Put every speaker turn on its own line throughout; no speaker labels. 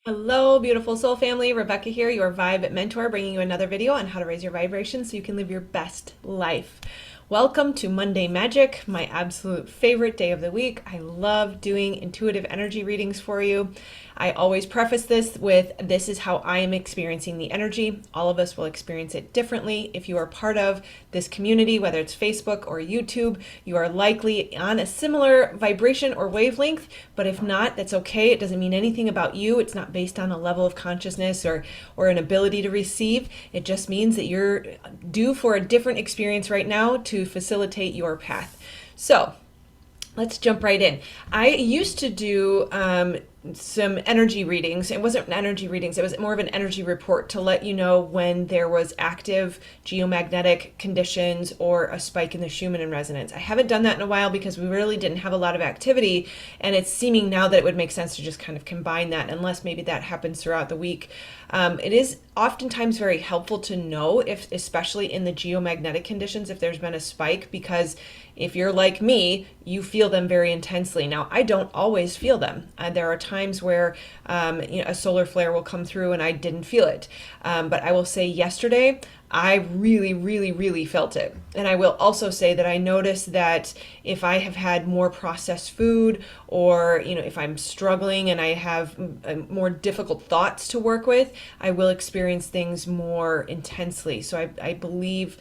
Hello, beautiful soul family. Rebecca here, your vibe mentor, bringing you another video on how to raise your vibration so you can live your best life. Welcome to Monday Magic, my absolute favorite day of the week. I love doing intuitive energy readings for you. I always preface this with this is how I am experiencing the energy. All of us will experience it differently. If you are part of this community, whether it's Facebook or YouTube, you are likely on a similar vibration or wavelength, but if not, that's okay. It doesn't mean anything about you. It's not based on a level of consciousness or an ability to receive. It just means that you're due for a different experience right now to facilitate your path. So let's jump right in. I used to do some energy readings. It wasn't energy readings, it was more of an energy report to let you know when there was active geomagnetic conditions or a spike in the Schumann resonance. I haven't done that in a while because we really didn't have a lot of activity, and it's seeming now that it would make sense to just kind of combine that, unless maybe that happens throughout the week. It is oftentimes very helpful to know if, especially in the geomagnetic conditions, if there's been a spike, because if you're like me, you feel them very intensely. Now, I don't always feel them. There are times where a solar flare will come through and I didn't feel it. But I will say yesterday, I really, really, really felt it. And I will also say that I noticed that if I have had more processed food, or if I'm struggling and I have more difficult thoughts to work with, I will experience things more intensely. So I believe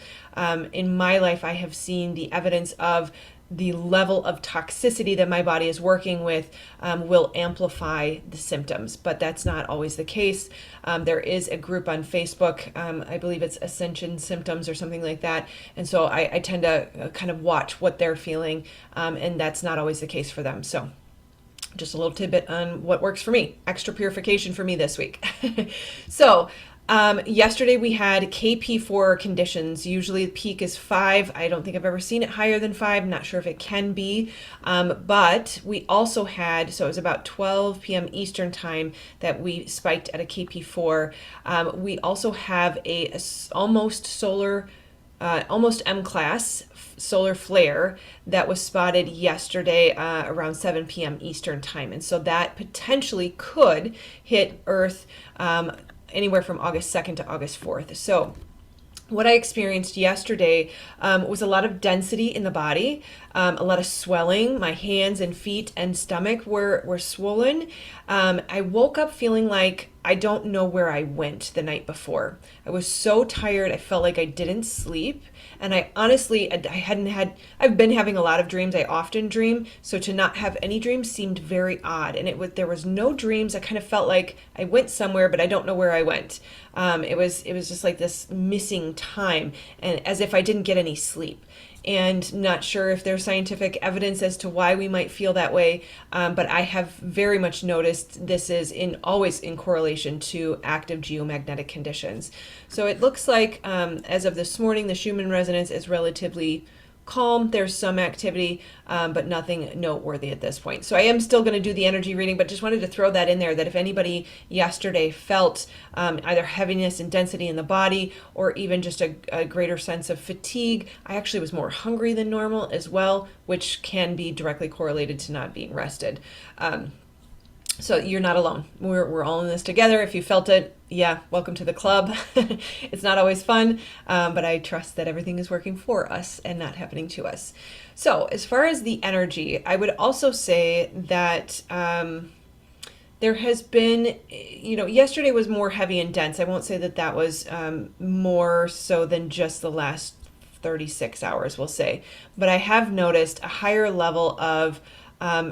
in my life I have seen the evidence of the level of toxicity that my body is working with will amplify the symptoms, but that's not always the case. There is a group on Facebook, I believe it's Ascension Symptoms or something like that, and so I tend to kind of watch what they're feeling, and that's not always the case for them. So just a little tidbit on what works for me. Extra purification for me this week. So yesterday we had KP4 conditions. Usually the peak is 5. I don't think I've ever seen it higher than 5. I'm not sure if it can be. But we also had, so it was about 12 p.m. Eastern time that we spiked at a KP4. We also have a almost solar, almost M-class solar flare that was spotted yesterday around 7 p.m. Eastern time. And so that potentially could hit Earth anywhere from August 2nd to August 4th. So what I experienced yesterday was a lot of density in the body, a lot of swelling. My hands and feet and stomach were swollen. I woke up feeling like I don't know where I went the night before. I was so tired. I felt like I didn't sleep. And I honestly, I've been having a lot of dreams. I often dream. So to not have any dreams seemed very odd. And there was no dreams. I kind of felt like I went somewhere, but I don't know where I went. It was just like this missing time, and as if I didn't get any sleep. And not sure if there's scientific evidence as to why we might feel that way, but I have very much noticed this is always in correlation to active geomagnetic conditions. So it looks like as of this morning, the Schumann resonance is relatively calm. There's some activity, but nothing noteworthy at this point. So I am still going to do the energy reading, but just wanted to throw that in there, that if anybody yesterday felt either heaviness and density in the body, or even just a greater sense of fatigue, I actually was more hungry than normal as well, which can be directly correlated to not being rested. So you're not alone. We're all in this together. If you felt it, yeah, welcome to the club. It's not always fun, but I trust that everything is working for us and not happening to us. So as far as the energy, I would also say that there has been, yesterday was more heavy and dense. I won't say that that was more so than just the last 36 hours, we'll say. But I have noticed a higher level of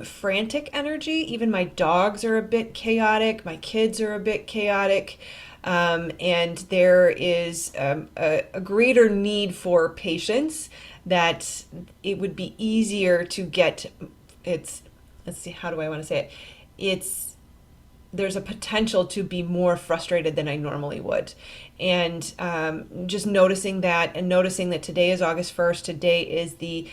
frantic energy. Even my dogs are a bit chaotic. My kids are a bit chaotic. And there is a greater need for patience, that it would be easier to get let's see, how do I want to say it? There's a potential to be more frustrated than I normally would. And just noticing that, and noticing that today is August 1st. Today is the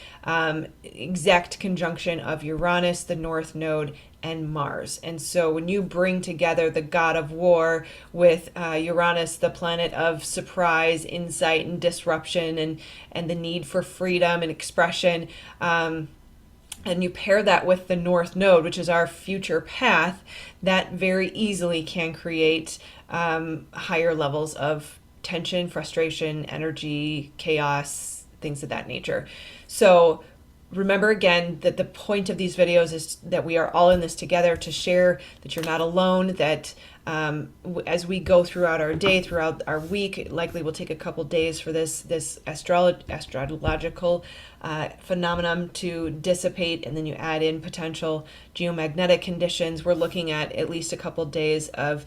exact conjunction of Uranus, the North Node, and Mars. And so when you bring together the god of war with Uranus, the planet of surprise, insight, and disruption, and the need for freedom and expression, and you pair that with the North Node, which is our future path, that very easily can create higher levels of tension, frustration, energy, chaos, things of that nature. So remember again that the point of these videos is that we are all in this together, to share that you're not alone, that as we go throughout our day, throughout our week, it likely will take a couple days for this astrological phenomenon to dissipate, and then you add in potential geomagnetic conditions. We're looking at least a couple days of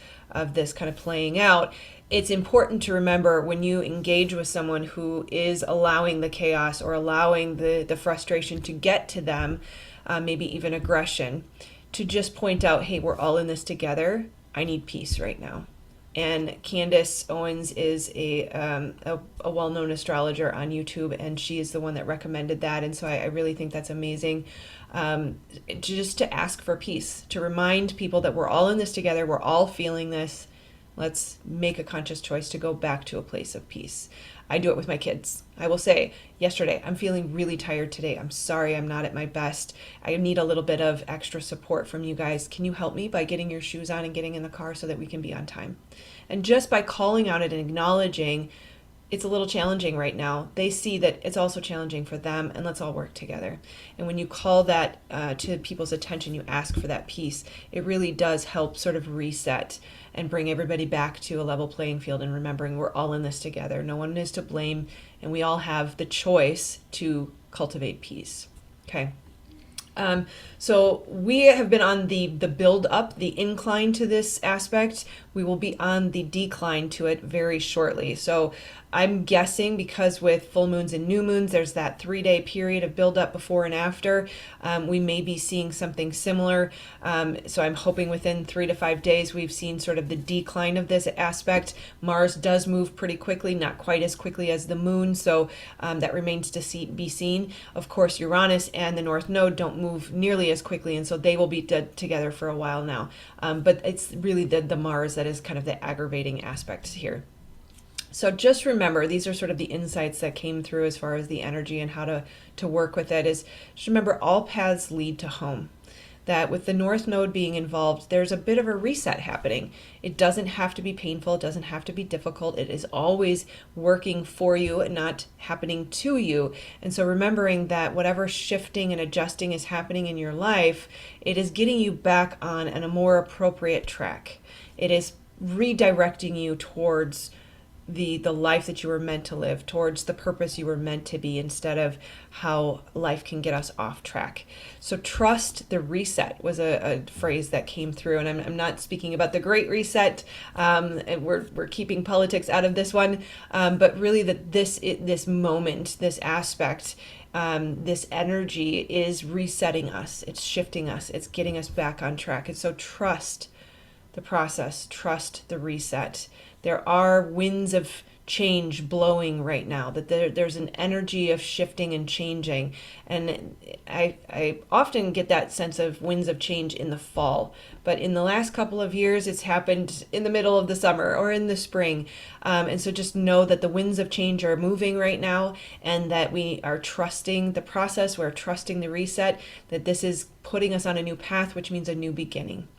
this kind of playing out. It's important to remember, when you engage with someone who is allowing the chaos or allowing the frustration to get to them, maybe even aggression, to just point out, hey, we're all in this together. I need peace right now. And Candace Owens is a well-known astrologer on YouTube, and she is the one that recommended that. And so I really think that's amazing, just to ask for peace, to remind people that we're all in this together. We're all feeling this. Let's make a conscious choice to go back to a place of peace. I do it with my kids. I will say, yesterday, I'm feeling really tired today. I'm sorry I'm not at my best. I need a little bit of extra support from you guys. Can you help me by getting your shoes on and getting in the car so that we can be on time? And just by calling out it and acknowledging it's a little challenging right now, they see that it's also challenging for them, and let's all work together. And when you call that to people's attention, you ask for that peace, it really does help sort of reset and bring everybody back to a level playing field, and remembering we're all in this together. No one is to blame, and we all have the choice to cultivate peace. Okay. So we have been on the build up, the incline to this aspect. We will be on the decline to it very shortly. So I'm guessing, because with full moons and new moons, there's that 3-day period of build up before and after. We may be seeing something similar. So I'm hoping within 3 to 5 days, we've seen sort of the decline of this aspect. Mars does move pretty quickly, not quite as quickly as the moon. So that remains to be seen. Of course, Uranus and the North Node don't move nearly as quickly, and so they will be together for a while now. But it's really the Mars that is kind of the aggravating aspect here. So just remember, these are sort of the insights that came through as far as the energy and how to work with it. Is just remember, all paths lead to home. That with the North Node being involved, there's a bit of a reset happening. It doesn't have to be painful. It doesn't have to be difficult. It is always working for you and not happening to you. And so remembering that whatever shifting and adjusting is happening in your life, it is getting you back on a more appropriate track. It is redirecting you towards the life that you were meant to live, towards the purpose you were meant to be, instead of how life can get us off track. So trust the reset was a phrase that came through, and I'm not speaking about the Great Reset, and we're keeping politics out of this one, but really that this moment, this aspect, this energy is resetting us, it's shifting us, it's getting us back on track. And so trust the process, trust the reset. There are winds of change blowing right now, that there's an energy of shifting and changing. And I often get that sense of winds of change in the fall, but in the last couple of years, it's happened in the middle of the summer or in the spring. And so just know that the winds of change are moving right now, and that we are trusting the process, we're trusting the reset, that this is putting us on a new path, which means a new beginning.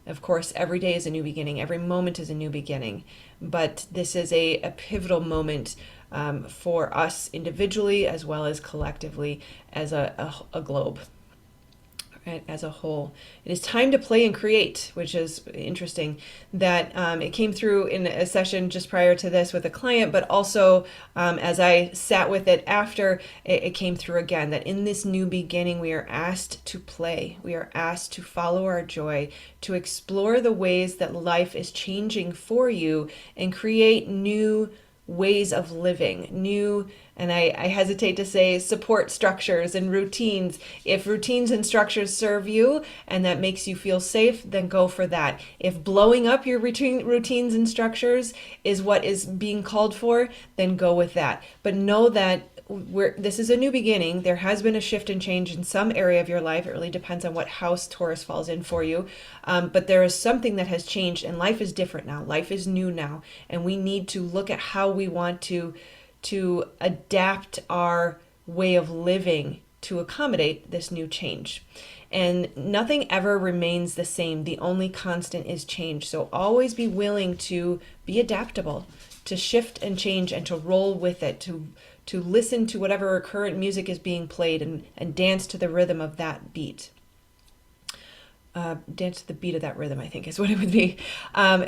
Of course, every day is a new beginning. Every moment is a new beginning. But this is a pivotal moment for us individually as well as collectively as a globe, right, as a whole. It is time to play and create, which is interesting that it came through in a session just prior to this with a client, but also as I sat with it after, it came through again, that in this new beginning, we are asked to play. We are asked to follow our joy, to explore the ways that life is changing for you, and create new ways of living, new, and I hesitate to say support structures and routines. If routines and structures serve you and that makes you feel safe, then go for that. If blowing up your routines and structures is what is being called for, then go with that. But know that this is a new beginning. There has been a shift and change in some area of your life. It really depends on what house Taurus falls in for you. But there is something that has changed, and life is different now. Life is new now. And we need to look at how we want to adapt our way of living to accommodate this new change. And nothing ever remains the same. The only constant is change. So always be willing to be adaptable, to shift and change and to roll with it, to listen to whatever current music is being played and dance to the rhythm of that beat. Dance to the beat of that rhythm, I think is what it would be.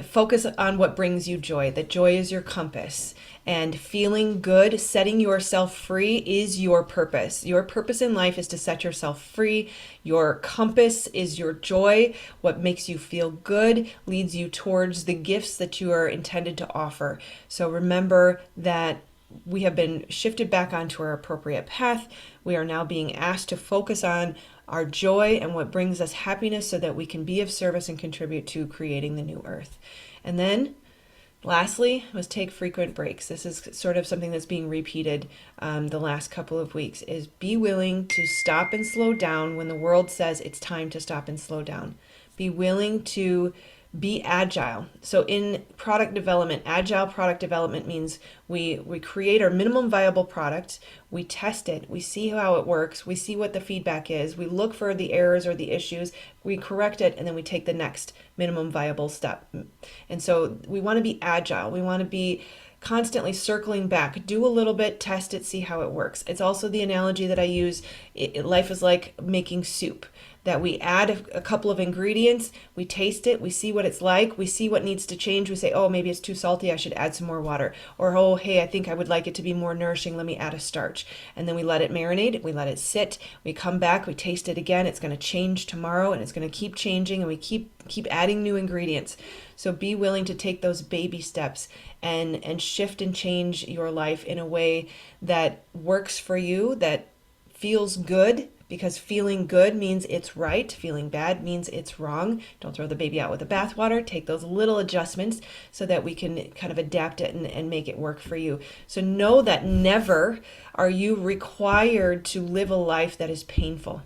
Focus on what brings you joy. That joy is your compass. And feeling good, setting yourself free is your purpose. Your purpose in life is to set yourself free. Your compass is your joy. What makes you feel good leads you towards the gifts that you are intended to offer. So remember that we have been shifted back onto our appropriate path. We are now being asked to focus on our joy and what brings us happiness so that we can be of service and contribute to creating the new earth. And then lastly was take frequent breaks. This is sort of something that's being repeated the last couple of weeks, is be willing to stop and slow down when the world says it's time to stop and slow down. Be willing to be agile. So in product development, agile product development means we create our minimum viable product, we test it, we see how it works, we see what the feedback is, we look for the errors or the issues, we correct it, and then we take the next minimum viable step. And so we want to be agile. We want to be constantly circling back, do a little bit, test it, see how it works. It's also the analogy that I use. Life is like making soup, that we add a couple of ingredients, we taste it, we see what it's like, we see what needs to change, we say, oh, maybe it's too salty, I should add some more water. Or, oh, hey, I think I would like it to be more nourishing, let me add a starch. And then we let it marinate, we let it sit, we come back, we taste it again, it's going to change tomorrow, and it's going to keep changing, and we keep adding new ingredients. So be willing to take those baby steps and shift and change your life in a way that works for you, that feels good, because feeling good means it's right. Feeling bad means it's wrong. Don't throw the baby out with the bathwater. Take those little adjustments so that we can kind of adapt it and make it work for you. So know that never are you required to live a life that is painful.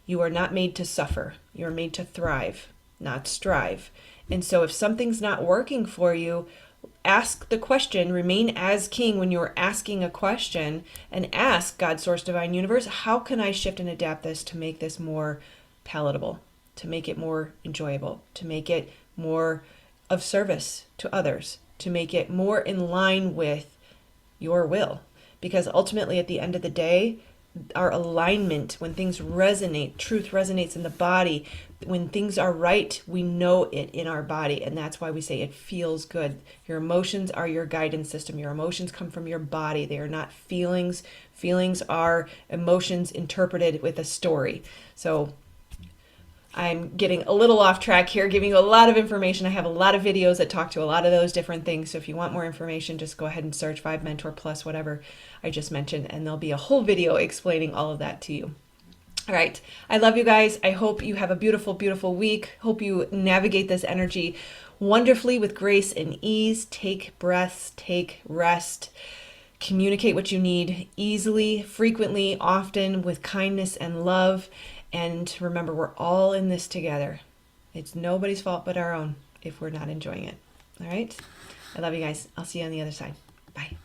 You are not made to suffer. You are made to thrive, not strive. And so if something's not working for you, ask the question, remain as king when you're asking a question, and ask God, source, divine, universe, how can I shift and adapt this to make this more palatable, to make it more enjoyable, to make it more of service to others, to make it more in line with your will? Because ultimately, at the end of the day, our alignment, when things resonate, truth resonates in the body. When things are right, we know it in our body. And that's why we say it feels good. Your emotions are your guidance system. Your emotions come from your body. They are not feelings. Feelings are emotions interpreted with a story. So I'm getting a little off track here, giving you a lot of information. I have a lot of videos that talk to a lot of those different things. So if you want more information, just go ahead and search Vibe Mentor Plus, whatever I just mentioned, and there'll be a whole video explaining all of that to you. All right. I love you guys. I hope you have a beautiful, beautiful week. Hope you navigate this energy wonderfully with grace and ease. Take breaths, take rest, communicate what you need easily, frequently, often, with kindness and love. And remember, we're all in this together. It's nobody's fault but our own if we're not enjoying it. All right? I love you guys. I'll see you on the other side. Bye.